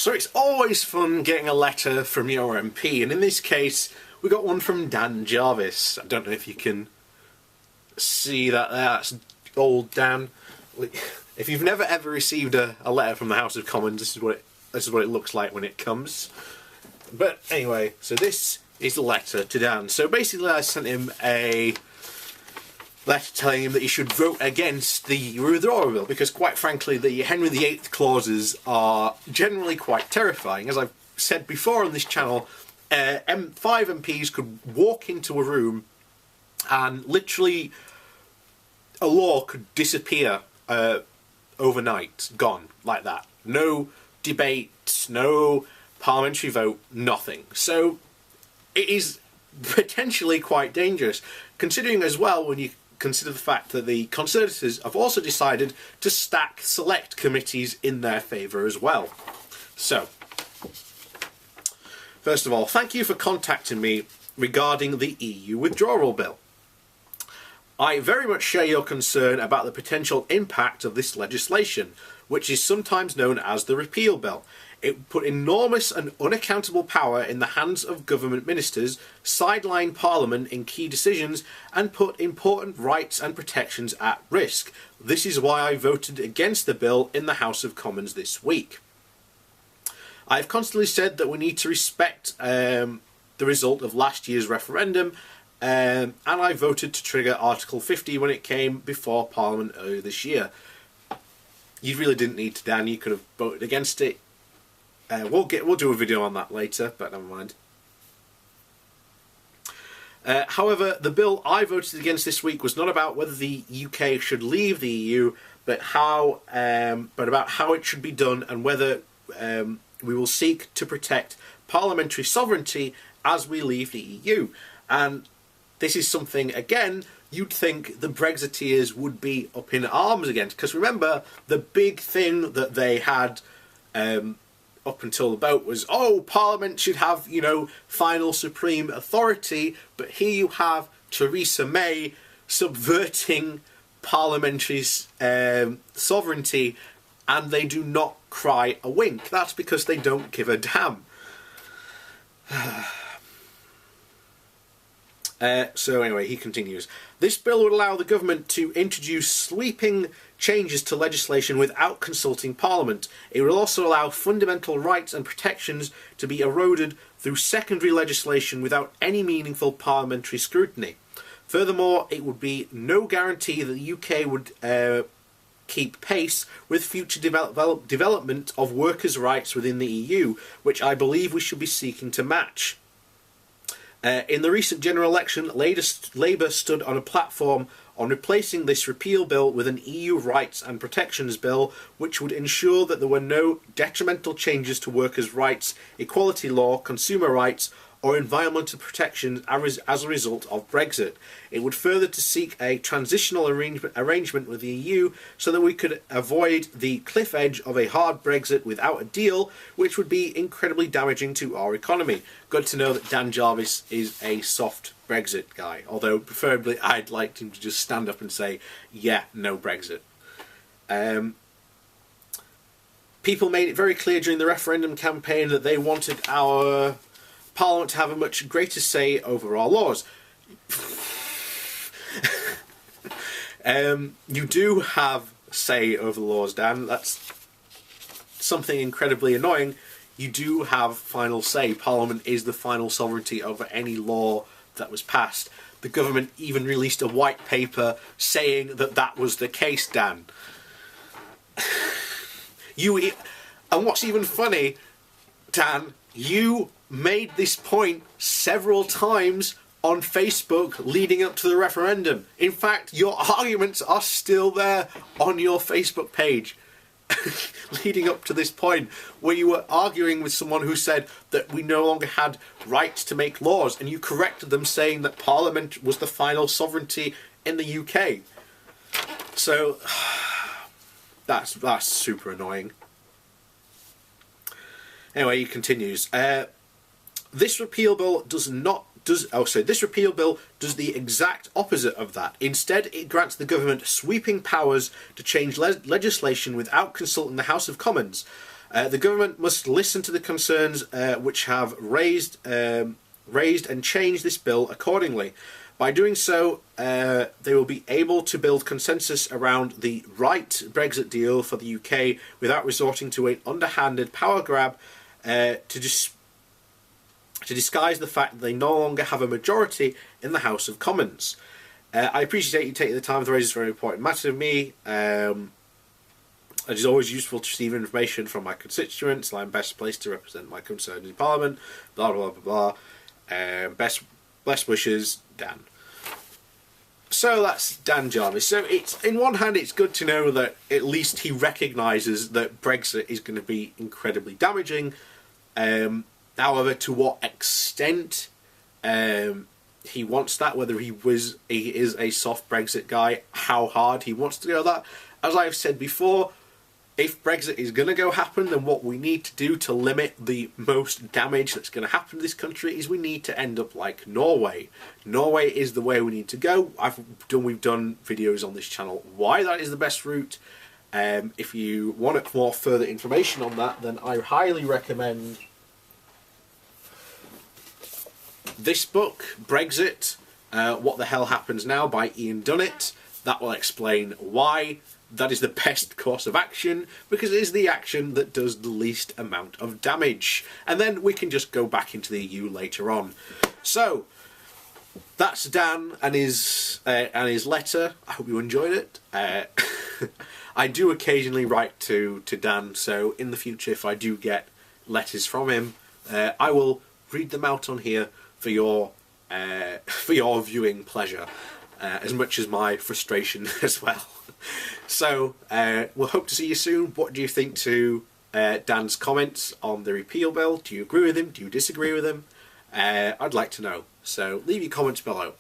So it's always fun getting a letter from your MP, and in this case we got one from Dan Jarvis. I don't know if you can see that there, that's old Dan. If you've never ever received a letter from the House of Commons, this is what it looks like when it comes. But anyway, so this is the letter to Dan. So basically I sent him a letter telling him that he should vote against the withdrawal bill, because quite frankly the Henry VIII clauses are generally quite terrifying. As I've said before on this channel, 5 MPs could walk into a room and literally a law could disappear overnight, gone, like that. No debate, no parliamentary vote, nothing. So it is potentially quite dangerous, considering as well when you consider the fact that the Conservatives have also decided to stack select committees in their favour as well. So, first of all, thank you for contacting me regarding the EU withdrawal bill. I very much share your concern about the potential impact of this legislation, which is sometimes known as the repeal bill. It would put enormous and unaccountable power in the hands of government ministers, sideline Parliament in key decisions, and put important rights and protections at risk. This is why I voted against the bill in the House of Commons this week. I have constantly said that we need to respect the result of last year's referendum, and I voted to trigger Article 50 when it came before Parliament earlier this year. You really didn't need to, Dan. You could have voted against it. We'll do a video on that later, but never mind. However, the bill I voted against this week was not about whether the UK should leave the EU, but about how it should be done and whether we will seek to protect parliamentary sovereignty as we leave the EU. And this is something, again, you'd think the Brexiteers would be up in arms against, because remember, the big thing that they had up until the vote was, oh, Parliament should have, you know, final supreme authority, but here you have Theresa May subverting parliamentary sovereignty, and they do not cry a wink. That's because they don't give a damn. So anyway, he continues. This bill would allow the government to introduce sweeping changes to legislation without consulting Parliament. It will also allow fundamental rights and protections to be eroded through secondary legislation without any meaningful parliamentary scrutiny. Furthermore, it would be no guarantee that the UK would keep pace with future development of workers' rights within the EU, which I believe we should be seeking to match. In the recent general election, Labour stood on a platform on replacing this repeal bill with an EU rights and protections bill, which would ensure that there were no detrimental changes to workers' rights, equality law, consumer rights, or environmental protections as a result of Brexit. It would further to seek a transitional arrangement with the EU so that we could avoid the cliff edge of a hard Brexit without a deal, which would be incredibly damaging to our economy. Good to know that Dan Jarvis is a soft Brexit guy, although preferably I'd like him to just stand up and say, yeah, no Brexit. People made it very clear during the referendum campaign that they wanted our Parliament to have a much greater say over our laws. You do have say over the laws, Dan. That's something incredibly annoying. You do have final say. Parliament is the final sovereignty over any law that was passed. The government even released a white paper saying that that was the case, Dan. And what's even funny, Dan, you made this point several times on Facebook leading up to the referendum. In fact, your arguments are still there on your Facebook page leading up to this point, where you were arguing with someone who said that we no longer had rights to make laws, and you corrected them saying that Parliament was the final sovereignty in the UK. So that's super annoying. Anyway, he continues. This repeal bill does the exact opposite of that. Instead, it grants the government sweeping powers to change legislation without consulting the House of Commons. The government must listen to the concerns which have raised and change this bill accordingly. By doing so, they will be able to build consensus around the right Brexit deal for the UK without resorting to an underhanded power grab to disguise the fact that they no longer have a majority in the House of Commons. I appreciate you taking the time to raise this very important matter to me. It is always useful to receive information from my constituents, and I'm best placed to represent my concerns in Parliament. Blah blah blah blah. Best wishes, Dan. So that's Dan Jarvis. So it's, in one hand, it's good to know that at least he recognises that Brexit is going to be incredibly damaging. However, to what extent he wants that, whether he is a soft Brexit guy, how hard he wants to go that. As I've said before, if Brexit is going to happen, then what we need to do to limit the most damage that's going to happen to this country is we need to end up like Norway. Norway is the way we need to go. We've done videos on this channel why that is the best route. If you want more further information on that, then I highly recommend this book, Brexit, What the Hell Happens Now by Ian Dunnett. That will explain why that is the best course of action, because it is the action that does the least amount of damage. And then we can just go back into the EU later on. So, that's Dan and his letter. I hope you enjoyed it. I do occasionally write to Dan, so in the future if I do get letters from him, I will read them out on here for your viewing pleasure, as much as my frustration as well. So, we'll hope to see you soon. What do you think to Dan's comments on the repeal bill? Do you agree with him? Do you disagree with him? I'd like to know. So, leave your comments below.